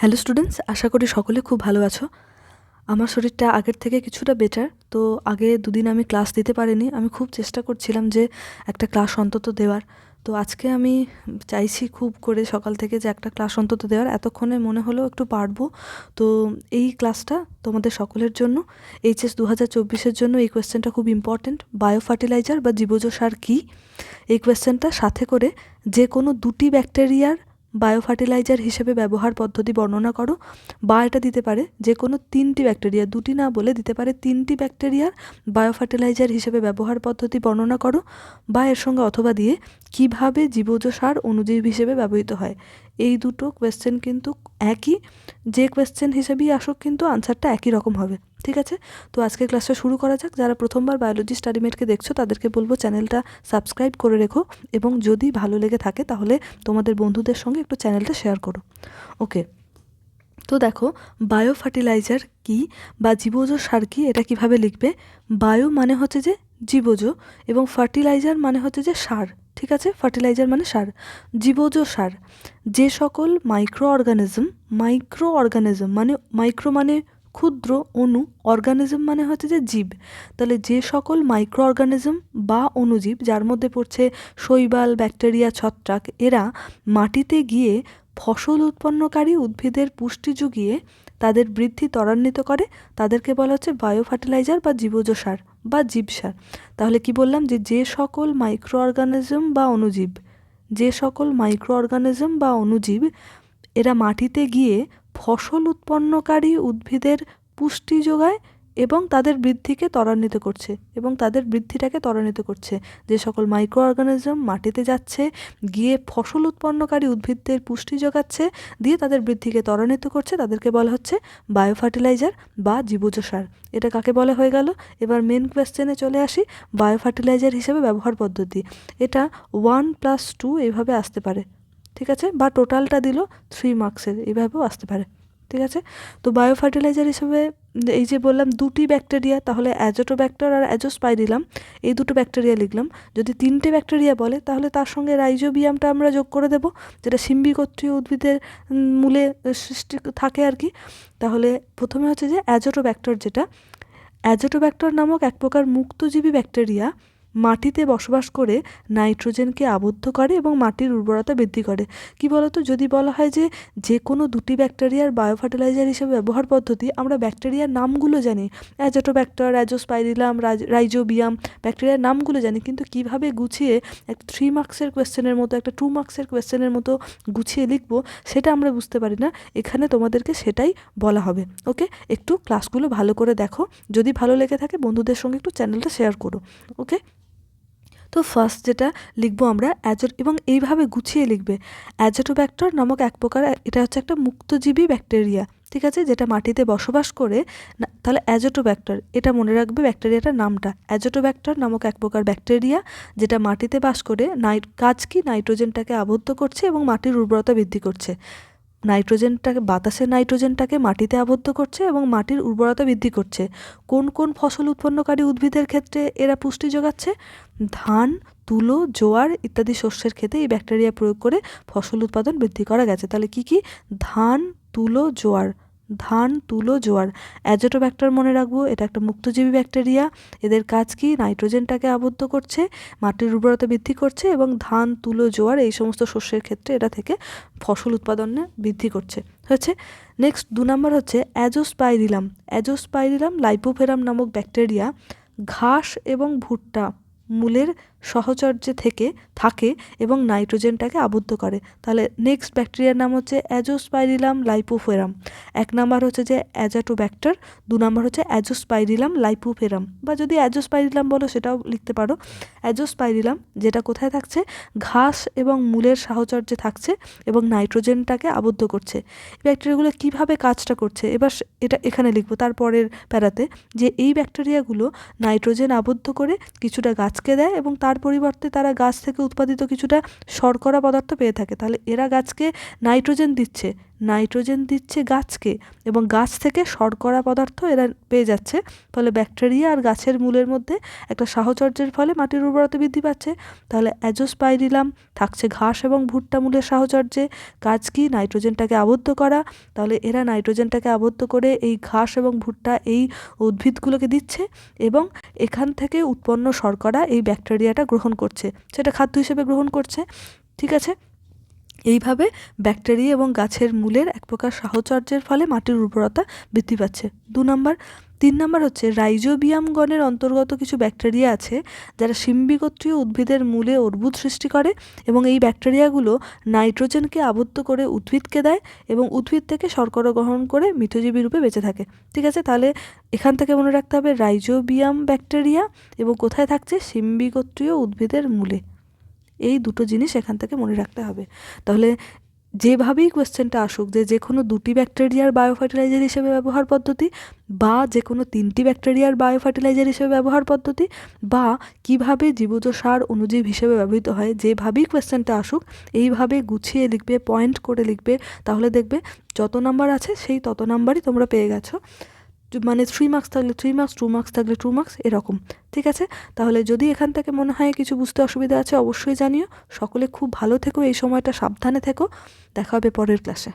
Hello students, আশা করি সকলে খুব ভালো আছো। আমার শরীরটা আগের থেকে কিছুটা বেটার। তো আগে দুদিন আমি ক্লাস দিতে পারিনি। আমি খুব চেষ্টা করছিলাম যে একটা ক্লাস অন্তত দেওয়ার। তো আজকে আমি চাইছি খুব করে সকাল থেকে যে একটা ক্লাস অন্তত দেওয়ার। এতক্ষণে মনে হলো একটু পারবো। তো এই ক্লাসটা তোমাদের সকলের জন্য, এইচএস 2024-এর জন্য এই কোয়েশ্চেনটা খুব ইম্পর্টেন্ট। বায়ো ফার্টিলাইজার বা জীবজ সার কী, এই কোয়েশ্চেনটা সাথে করে যে কোনো দুটি ব্যাকটেরিয়ার বায়ো ফার্টিলাইজার হিসেবে ব্যবহার পদ্ধতি বর্ণনা করো, বা এটা দিতে পারে যে কোনো তিনটি ব্যাকটেরিয়া, দুটি না বলে দিতে পারে তিনটি ব্যাকটেরিয়ার বায়ো ফার্টিলাইজার হিসেবে ব্যবহার পদ্ধতি বর্ণনা করো, বা এর সঙ্গে অথবা দিয়ে কিভাবে জীবজ সার অণুজীব হিসেবে ব্যবহৃত হয়। এই দুটো কোয়েশ্চেন কিন্তু একই, যে কোয়েশ্চেন হিসেবেই আসুক কিন্তু আনসারটা একই রকম হবে। ঠিক আছে, তো আজকে ক্লাসটা শুরু করা যাক। যারা প্রথমবার বায়োলজি স্টাডিমেটকে দেখছো তাদেরকে বলবো চ্যানেলটা সাবস্ক্রাইব করে রেখো, এবং যদি ভালো লেগে থাকে তাহলে তোমাদের বন্ধুদের সঙ্গে একটু চ্যানেলটা শেয়ার করো। ওকে, তো দেখো বায়ো ফার্টিলাইজার কী বা জীবজ সার কী, এটা কিভাবে লিখবে। বায়ো মানে হচ্ছে যে জীবজ, এবং ফার্টিলাইজার মানে হচ্ছে যে সার। ঠিক আছে, ফার্টিলাইজার মানে সার। জীবজ সার যে সকল মাইক্রো অর্গানিজম মানে মাইক্রো মানে ক্ষুদ্র, অণু, অর্গানিজম মানে হচ্ছে যে জীব। তাহলে যে সকল মাইক্রো অর্গানিজম বা অণুজীব, যার মধ্যে পড়ছে শৈবাল, ব্যাকটেরিয়া, ছত্রাক, এরা মাটিতে গিয়ে ফসল উৎপন্নকারী উদ্ভিদের পুষ্টি জুগিয়ে তাদের বৃদ্ধি ত্বরান্বিত করে, তাদেরকে বলা হচ্ছে বায়ো ফার্টিলাইজার বা জীবজ সার বা জীবসার। তাহলে কি বললাম, যে সকল মাইক্রো অর্গানিজম বা অণুজীব, যে সকল মাইক্রো অর্গানিজম বা অণুজীব এরা মাটিতে গিয়ে ফসল উৎপন্নকারী উদ্ভিদের পুষ্টি যোগায় এবং তাদের বৃদ্ধিকে ত্বরান্বিত করছে, এবং তাদের বৃদ্ধিটাকে ত্বরান্বিত করছে। যে সকল মাইক্রো অর্গানিজম মাটিতে যাচ্ছে, গিয়ে ফসল উৎপন্নকারী উদ্ভিদদের পুষ্টি যোগাচ্ছে, দিয়ে তাদের বৃদ্ধিকে ত্বরান্বিত করছে, তাদেরকে বলা হচ্ছে বায়ো ফার্টিলাইজার বা জীবজ সার। এটা কাকে বলা হয়ে গেল। এবার মেন কোয়েশ্চেনে চলে আসি। বায়ো ফার্টিলাইজার হিসেবে ব্যবহার পদ্ধতি, এটা 1+2 এইভাবে আসতে পারে। ঠিক আছে, বা টোটালটা দিল 3 মার্কসের, এইভাবেও আসতে পারে। ঠিক আছে, তো বায়ো ফার্টিলাইজার হিসেবে এই যে বললাম দুটি ব্যাকটেরিয়া, তাহলে অ্যাজোটোব্যাক্টর আর অ্যাজোস্পাইরিলাম, এই দুটো ব্যাকটেরিয়া লিখলাম। যদি তিনটে ব্যাকটেরিয়া বলে তাহলে তার সঙ্গে রাইজোবিয়ামটা আমরা যোগ করে দেব, যেটা সিম্বিগোত্রীয় উদ্ভিদের মূলে সৃষ্টি থাকে আর কি। তাহলে প্রথমে হচ্ছে যে অ্যাজোটোব্যাক্টর, যেটা অ্যাজোটোব্যাক্টর নামক এক প্রকার মুক্তজীবী ব্যাকটেরিয়া মাটিতে বসবাস করে নাইট্রোজেনকে আবদ্ধ করে এবং মাটির উর্বরতা বৃদ্ধি করে। কি বলতো, যদি বলা হয় যে যে কোনো দুটি ব্যাকটেরিয়ার বায়ো ফার্টিলাইজার হিসেবে ব্যবহার পদ্ধতি, আমরা ব্যাকটেরিয়ার নামগুলো জানি, অ্যাজোটোব্যাক্টর, অ্যাজোস্পাইরিলাম, রাইজোবিয়াম, ব্যাকটেরিয়ার নামগুলো জানি, কিন্তু কিভাবে গুছিয়ে একটা 3 মার্কসের কোয়েশ্চেনের মতো, একটা 2 মার্কসের কোয়েশ্চেনের মতো গুছিয়ে লিখবো, সেটা আমরা বুঝতে পারি না। এখানে তোমাদেরকে সেটাই বলা হবে। ওকে, একটু ক্লাসগুলো ভালো করে দেখো, যদি ভালো লেগে থাকে বন্ধুদের সঙ্গে একটু চ্যানেলটা শেয়ার করো। ওকে, তো ফার্স্ট যেটা লিখবো আমরা এবং এইভাবে গুছিয়ে লিখবে। অ্যাজোটোব্যাক্টর নামক এক প্রকার, এটা হচ্ছে একটা মুক্তজীবী ব্যাকটেরিয়া। ঠিক আছে, যেটা মাটিতে বসবাস করে তাহলে অ্যাজোটোব্যাক্টর, এটা মনে রাখবে ব্যাকটেরিয়াটার নামটা। অ্যাজোটোব্যাক্টর নামক এক প্রকার ব্যাকটেরিয়া যেটা মাটিতে বাস করে কাজ কি, নাইট্রোজেনটাকে আবদ্ধ করছে এবং মাটির উর্বরতা বৃদ্ধি করছে। বাতাসের নাইট্রোজেনটাকে মাটিতে আবদ্ধ করছে এবং মাটির উর্বরতা বৃদ্ধি করছে। কোন কোন ফসল উৎপন্নকারী উদ্ভিদের ক্ষেত্রে এরা পুষ্টি যোগাচ্ছে? ধান, তুলো, জোয়ার ইত্যাদি শস্যের ক্ষেত্রে এই ব্যাকটেরিয়া প্রয়োগ করে ফসল উৎপাদন বৃদ্ধি করা গেছে। তাহলে কি কি? ধান, তুলো, জোয়ার। অ্যাজোটোব্যাক্টর মনে রাখবো, এটা একটা মুক্তজীবী ব্যাকটেরিয়া। এদের কাজ কি? নাইট্রোজেনটাকে আবদ্ধ করছে, মাটির উর্বরতা বৃদ্ধি করছে, এবং ধান, তুলো, জোয়ার এই সমস্ত শস্যের ক্ষেত্রে এটা থেকে ফসল উৎপাদনে বৃদ্ধি করছে। হচ্ছে নেক্সট 2 নম্বর হচ্ছে অ্যাজোস্পাইরিলাম লাইপোফেরাম নামক ব্যাকটেরিয়া ঘাস এবং ভুট্টা মূলের সহচর্যে থাকে এবং নাইট্রোজেনটাকে আবদ্ধ করে। তাহলে নেক্সট ব্যাকটেরিয়ার নাম হচ্ছে অ্যাজোস্পাইরিলাম লাইপোফেরাম। 1 নাম্বার হচ্ছে যে অ্যাজোটোব্যাক্টর, 2 নাম্বার হচ্ছে অ্যাজোস্পাইরিলাম লাইপোফেরাম, বা যদি অ্যাজোস্পাইরিলাম বলো সেটাও লিখতে পারো। অ্যাজোস্পাইরিলাম যেটা কোথায় থাকছে? ঘাস এবং মূলের সাহচর্যে থাকছে এবং নাইট্রোজেনটাকে আবদ্ধ করছে। এই ব্যাকটেরিয়াগুলো কীভাবে কাজটা করছে এবার এটা এখানে লিখবো তারপরের প্যারাতে, যে এই ব্যাকটেরিয়াগুলো নাইট্রোজেন আবদ্ধ করে কিছুটা গাছকে দেয় এবং তার পরিবর্তে তারা গাছ থেকে উৎপাদিত কিছুটা শর্করা পদার্থ পেয়ে থাকে। তাহলে এরা গাছকে নাইট্রোজেন দিচ্ছে, নাইট্রোজেন দিচ্ছে গাছকে এবং গাছ থেকে শর্করা পদার্থ এরা পেয়ে যাচ্ছে। ফলে ব্যাকটেরিয়া আর গাছের মূলের মধ্যে একটা সাহচর্যের ফলে মাটির উর্বরতা বৃদ্ধি পাচ্ছে। তাহলে অ্যাজোস্পাইরিলাম থাকছে ঘাস এবং ভুট্টা মূলের সাহচর্যে। কাজ কি? নাইট্রোজেনটাকে আবদ্ধ করা। তাহলে এরা নাইট্রোজেনটাকে আবদ্ধ করে এই ঘাস এবং ভুট্টা এই উদ্ভিদগুলোকে দিচ্ছে এবং এখান থেকে উৎপন্ন শর্করা এই ব্যাকটেরিয়াটা গ্রহণ করছে, সেটা খাদ্য হিসেবে গ্রহণ করছে। ঠিক আছে, এইভাবে ব্যাকটেরিয়া এবং গাছের মূলের এক প্রকার সাহচর্যের ফলে মাটির উর্বরতা বৃদ্ধি পাচ্ছে। 3 নম্বর হচ্ছে রাইজোবিয়াম গণের অন্তর্গত কিছু ব্যাকটেরিয়া আছে যারা সিম্বিগোত্রীয় উদ্ভিদের মূলে অর্বুদ সৃষ্টি করে এবং এই ব্যাকটেরিয়াগুলো নাইট্রোজেনকে আবদ্ধ করে উদ্ভিদকে দেয় এবং উদ্ভিদ থেকে শর্করা গ্রহণ করে মিথজীবী রূপে বেঁচে থাকে। ঠিক আছে, তাহলে এখান থেকে মনে রাখতে হবে রাইজোবিয়াম ব্যাকটেরিয়া এবং কোথায় থাকছে? সিম্বিগোত্রীয় উদ্ভিদের মূলে। এই দুটো জিনিস এখান থেকে মনে রাখতে হবে। তাহলে যেভাবেই কোয়েশ্চেনটা আসুক, যে কোনো 2টি ব্যাকটেরিয়ার বায়োফার্টিলাইজার হিসেবে ব্যবহার পদ্ধতি বা যে কোনো 3টি ব্যাকটেরিয়ার বায়োফার্টিলাইজার হিসেবে ব্যবহার পদ্ধতি বা কিভাবে জীবজ সার অণুজীব হিসেবে ব্যবহৃত হয়, যেভাবেই কোয়েশ্চেনটা আসুক এইভাবে গুছিয়ে লিখবে, পয়েন্ট করে লিখবে, তাহলে দেখবে যত নাম্বার আছে সেই তত নাম্বারই তোমরা পেয়ে গেছো। মানে 3 মার্কস থাকলে 3 মার্কস, 2 মার্কস থাকলে 2 মার্কস, এরকম। ঠিক আছে, তাহলে যদি এখান থেকে মনে হয় কিছু বুঝতে অসুবিধা আছে অবশ্যই জানিও। সকলে খুব ভালো থেকো, এই সময়টা সাবধানে থেকো। দেখা হবে পরের ক্লাসে।